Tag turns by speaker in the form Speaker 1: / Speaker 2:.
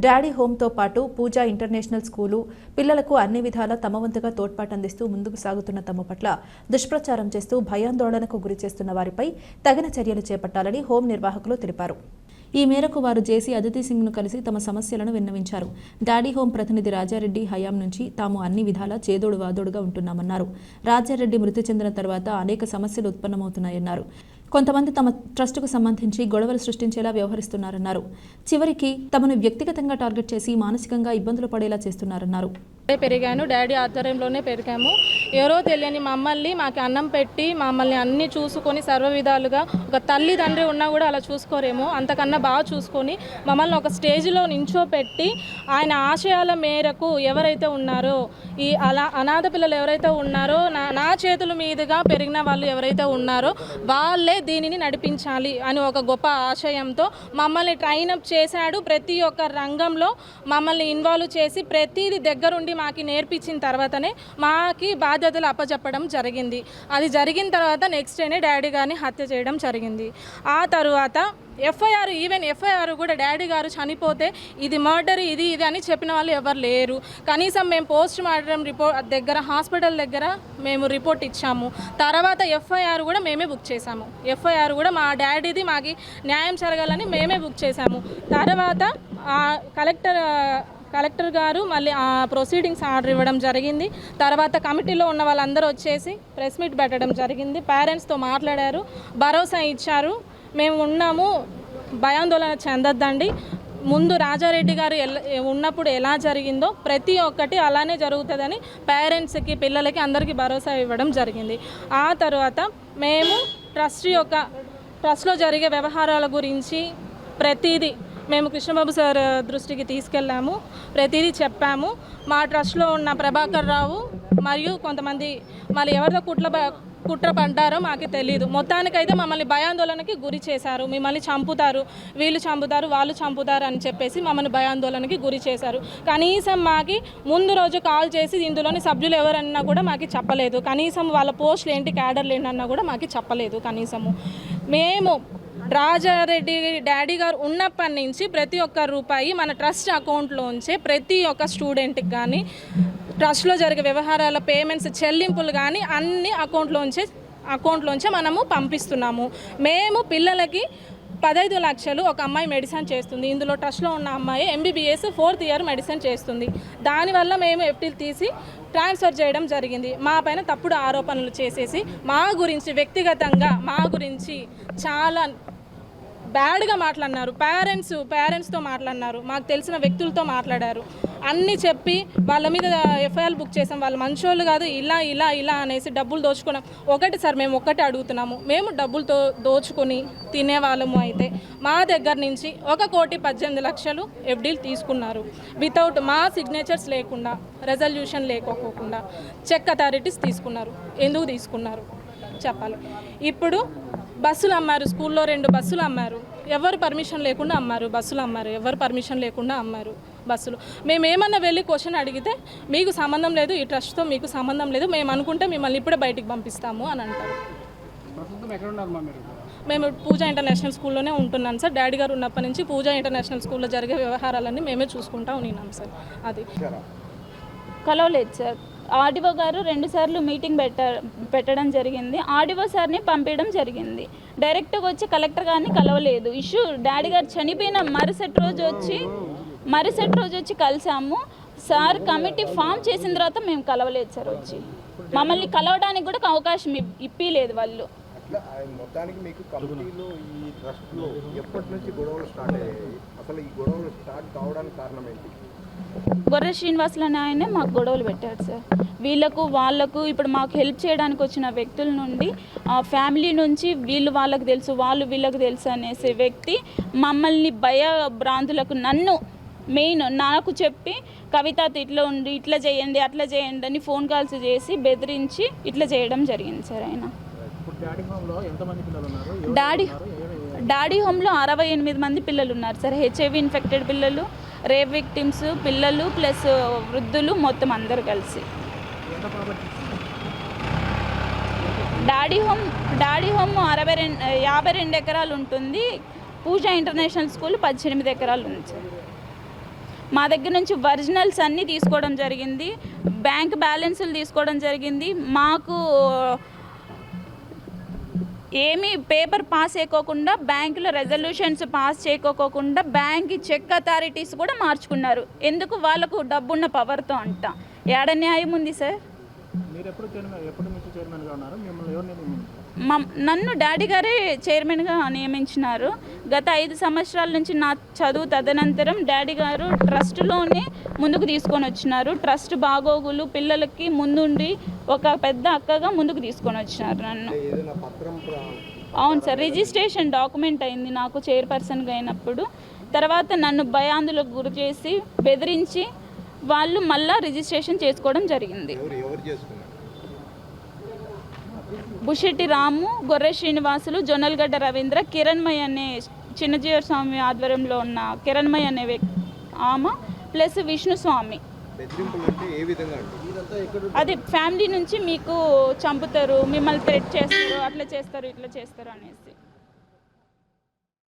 Speaker 1: Daddy హోమ్తో పాటు పూజా international school పిల్లలకు అన్ని విధాలా తమ వంతుగా తోడ్పాటు అందిస్తూ ముందుకు సాగుతున్న తమ పట్ల దుష్ప్రచారం చేస్తూ భయాందోళనకు గురి చేస్తున్న వారిపై తగిన చర్యలు చేపట్టాలని హోం నిర్వాహకులు తెలిపారు. ఈ మేరకు వారు జేసీ అదితి సింగ్ను కలిసి తమ సమస్యలను విన్నవించారు. డాడీ హోం ప్రతినిధి రాజారెడ్డి హయాం నుంచి తాము అన్ని విధాలా చేదోడు వాదోడుగా ఉంటున్నామన్నారు. రాజారెడ్డి మృతి చెందిన తర్వాత అనేక సమస్యలు ఉత్పన్నమవుతున్నాయన్నారు. కొంతమంది తమ ట్రస్టుకు సంబంధించి గొడవలు సృష్టించేలా వ్యవహరిస్తున్నారన్నారు. చివరికి తమను వ్యక్తిగతంగా టార్గెట్ చేసి మానసికంగా ఇబ్బందులు పడేలా చేస్తున్నారన్నారు.
Speaker 2: పెరిగాను, డాడీ ఆధ్వర్యంలోనే పెరిగాము. ఎవరో తెలియని మమ్మల్ని మాకు అన్నం పెట్టి మమ్మల్ని అన్నీ చూసుకొని సర్వ విధాలుగా ఒక తల్లి తండ్రి ఉన్నా కూడా అలా చూసుకోరేమో అంతకన్నా బాగా చూసుకొని మమ్మల్ని ఒక స్టేజ్లో నించోపెట్టి ఆయన ఆశయాల మేరకు ఎవరైతే ఉన్నారో ఈ అనాథ పిల్లలు ఎవరైతే ఉన్నారో నా చేతుల మీదుగా పెరిగిన వాళ్ళు ఎవరైతే ఉన్నారో వాళ్ళే దీనిని నడిపించాలి అని ఒక గొప్ప ఆశయంతో మమ్మల్ని ట్రైనప్ చేశాడు. ప్రతి ఒక్క రంగంలో మమ్మల్ని ఇన్వాల్వ్ చేసి ప్రతిదీ దగ్గరుండి మాకు నేర్పించిన తర్వాతనే మాకి బాధ్యతలు అప్పచెప్పడం జరిగింది. అది జరిగిన తర్వాత నెక్స్ట్ డేనే డాడీ గారిని హత్య చేయడం జరిగింది. ఆ తర్వాత ఎఫ్ఐఆర్ కూడా డాడీ గారు చనిపోతే ఇది మర్డర్ ఇది అని చెప్పిన వాళ్ళు ఎవరు లేరు. కనీసం మేము పోస్ట్ మార్టం రిపోర్ట్ దగ్గర హాస్పిటల్ దగ్గర మేము రిపోర్ట్ ఇచ్చాము. తర్వాత ఎఫ్ఐఆర్ కూడా మేమే బుక్ చేశాము. ఎఫ్ఐఆర్ కూడా మా డాడీది మాకు న్యాయం జరగాలని మేమే బుక్ చేశాము. తర్వాత కలెక్టర్ గారు మళ్ళీ ఆ ప్రొసీడింగ్స్ ఆర్డర్ ఇవ్వడం జరిగింది. తర్వాత కమిటీలో ఉన్న వాళ్ళందరూ వచ్చేసి ప్రెస్ మీట్ పెట్టడం జరిగింది. పేరెంట్స్తో మాట్లాడారు, భరోసా ఇచ్చారు. మేము ఉన్నాము, భయాందోళన చెందొద్దండి. ముందు రాజారెడ్డి గారు ఉన్నప్పుడు ఎలా జరిగిందో ప్రతి ఒక్కటి అలానే జరుగుతుందని పేరెంట్స్కి పిల్లలకి అందరికీ భరోసా ఇవ్వడం జరిగింది. ఆ తర్వాత మేము ట్రస్ట్లో జరిగే వ్యవహారాల గురించి ప్రతిదీ మేము కృష్ణబాబు సార్ దృష్టికి తీసుకెళ్ళాము, ప్రతిదీ చెప్పాము. మా ట్రస్ట్లో ఉన్న ప్రభాకర్ రావు మరియు కొంతమంది మళ్ళీ ఎవరితో కుట్ర పడ్డారో మాకు తెలియదు. మొత్తానికైతే మమ్మల్ని భయాందోళనకి గురి చేశారు. మిమ్మల్ని చంపుతారు, వీళ్ళు చంపుతారు, వాళ్ళు చంపుతారు అని చెప్పేసి మమ్మల్ని భయాందోళనకి గురి చేశారు. కనీసం మాకు ముందు రోజు కాల్ చేసి ఇందులోని సభ్యులు ఎవరన్నా కూడా మాకు చెప్పలేదు. కనీసం వాళ్ళ పోస్టులు ఏంటి, క్యాడర్లు ఏంటన్నా కూడా మాకు చెప్పలేదు. కనీసము మేము రాజారెడ్డి డాడీ గారు ఉన్నప్పటి నుంచి ప్రతి ఒక్క రూపాయి మన ట్రస్ట్ అకౌంట్లోంచే ప్రతి ఒక్క స్టూడెంట్కి కానీ ట్రస్ట్లో జరిగే వ్యవహారాల పేమెంట్స్ చెల్లింపులు కానీ అన్ని అకౌంట్లోంచే మనము పంపిస్తున్నాము. మేము పిల్లలకి 15 లక్షలు ఒక అమ్మాయి మెడిసిన్ చేస్తుంది. ఇందులో ట్రస్ట్లో ఉన్న అమ్మాయి MBBS 4th ఇయర్ మెడిసిన్ చేస్తుంది. దానివల్ల మేము FTలు తీసి ట్రాన్స్ఫర్ చేయడం జరిగింది. మా పైన తప్పుడు ఆరోపణలు చేసేసి మా గురించి వ్యక్తిగతంగా మా గురించి చాలా బ్యాడ్గా మాట్లాడినారు. పేరెంట్స్తో మాట్లాడినారు, మాకు తెలిసిన వ్యక్తులతో మాట్లాడారు. అన్నీ చెప్పి వాళ్ళ మీద ఎఫ్ఐఆర్ బుక్ చేసాం. వాళ్ళు మంచోళ్ళు కాదు, ఇలా అనేసి డబ్బులు దోచుకున్నాం. ఒకటి సార్, మేము ఒక్కటే అడుగుతున్నాము, మేము డబ్బులతో దోచుకొని తినేవాళ్ళము అయితే మా దగ్గర నుంచి 1,18,00,000 FDలు తీసుకున్నారు. వితౌట్ మా సిగ్నేచర్స్ లేకుండా, రెజల్యూషన్ లేకోకుండా చెక్ అథారిటీస్ తీసుకున్నారు. ఎందుకు తీసుకున్నారు చెప్పాలి. ఇప్పుడు బస్సులు అమ్మారు, స్కూల్లో 2 బస్సులు అమ్మారు. ఎవరు పర్మిషన్ లేకుండా అమ్మారు బస్సులు, ఎవరు పర్మిషన్ లేకుండా అమ్మారు బస్సులు. మేమేమన్నా వెళ్ళి క్వశ్చన్ అడిగితే మీకు సంబంధం లేదు, ఈ ట్రస్ట్తో మీకు సంబంధం లేదు, మేము అనుకుంటే మిమ్మల్ని ఇప్పుడే బయటికి పంపిస్తాము అని అంటారు. మేము పూజా ఇంటర్నేషనల్ స్కూల్లోనే ఉంటున్నాం సార్. డాడీ గారు ఉన్నప్పటి నుంచి పూజా ఇంటర్నేషనల్ స్కూల్లో జరిగే వ్యవహారాలన్నీ మేమే చూసుకుంటా ఉన్నాం సార్. అది
Speaker 3: కలవలేదు సార్. ఆర్డీఓ గారు 2 సార్లు మీటింగ్ పెట్టడం జరిగింది. ఆర్డీఓ సార్ని పంపించడం జరిగింది. డైరెక్ట్గా వచ్చి కలెక్టర్ గారిని కలవలేదు. ఇష్యూ డాడీ గారు చనిపోయిన మరుసటి రోజు వచ్చి కలిసాము సార్. కమిటీ ఫామ్ చేసిన తర్వాత మేము కలవలేదు సార్. వచ్చి మమ్మల్ని కలవడానికి కూడా అవకాశం ఇప్పలేదు వాళ్ళు.
Speaker 4: మొత్తానికి మీకు కమిటీలో ఈ ట్రస్ట్లో ఎప్పటి నుంచి గొడవలు స్టార్ట్ అయ్యాయి? అసలు ఈ గొడవలు స్టార్ట్ కావడానికి కారణం ఏంటి?
Speaker 3: గొర్రె శ్రీనివాసులు అనే ఆయనే మాకు గొడవలు పెట్టాడు సార్. వాళ్ళకు ఇప్పుడు మాకు హెల్ప్ చేయడానికి వచ్చిన వ్యక్తుల నుండి ఆ ఫ్యామిలీ నుంచి వాళ్ళకి తెలుసు, వాళ్ళు వీళ్ళకి తెలుసు అనేసే వ్యక్తి మమ్మల్ని భయభ్రాంతులకు నాకు చెప్పి కవిత ఇట్లా ఉండి ఇట్లా చేయండి అట్లా చేయండి అని ఫోన్ కాల్స్ చేసి బెదిరించి ఇట్లా చేయడం జరిగింది సార్. ఆయన డాడీ హోమ్లో 68 మంది పిల్లలు ఉన్నారు సార్. HIV ఇన్ఫెక్టెడ్ పిల్లలు, రేప్ విక్టిమ్స్ పిల్లలు ప్లస్ వృద్ధులు మొత్తం అందరు కలిసి. డాడీ హోమ్ 52 ఎకరాలు ఉంటుంది. పూజా ఇంటర్నేషనల్ స్కూల్ 18 ఎకరాలు ఉంది సార్. మా దగ్గర నుంచి ఒరిజినల్స్ అన్నీ తీసుకోవడం జరిగింది, బ్యాంక్ బ్యాలెన్సులు తీసుకోవడం జరిగింది. మాకు ఏమీ పేపర్ పాస్ చేయకోకుండా, బ్యాంకులో రెజల్యూషన్స్ పాస్ చేయకోకుండా బ్యాంక్ చెక్ అథారిటీస్ కూడా మార్చుకున్నారు. ఎందుకు? వాళ్ళకు డబ్బున్న పవర్తో అంట. ఏడ న్యాయం ఉంది సార్? నన్ను డాడీ గారే చైర్మన్గా నియమించినారు. గత 5 సంవత్సరాల నుంచి నా చదువు తదనంతరం డాడీ గారు ట్రస్ట్లోనే ముందుకు తీసుకొని వచ్చినారు. ట్రస్ట్ బాగోగులు పిల్లలకి ముందుండి ఒక పెద్ద అక్కగా ముందుకు తీసుకొని వచ్చినారు నన్ను. అవును సార్, రిజిస్ట్రేషన్ డాక్యుమెంట్ అయింది నాకు చైర్పర్సన్గా అయినప్పుడు. తర్వాత నన్ను భయాందులకు గురి చేసి బెదిరించి వాళ్ళు మళ్ళా రిజిస్ట్రేషన్ చేసుకోవడం జరిగింది. బుషెట్టి రాము, గొర్రె శ్రీనివాసులు, జొన్నలగడ్డ రవీంద్ర, కిరణ్మయ్ అనే చిన్నజీవ స్వామి ఆధ్వర్యంలో ఉన్న కిరణ్మయ్ అనే ఆమె ప్లస్ విష్ణుస్వామి. అది ఫ్యామిలీ నుంచి మీకు చంపుతారు, మిమ్మల్ని థ్రెట్ చేస్తారు, అట్లా చేస్తారు, ఇట్లా చేస్తారు అనేసి.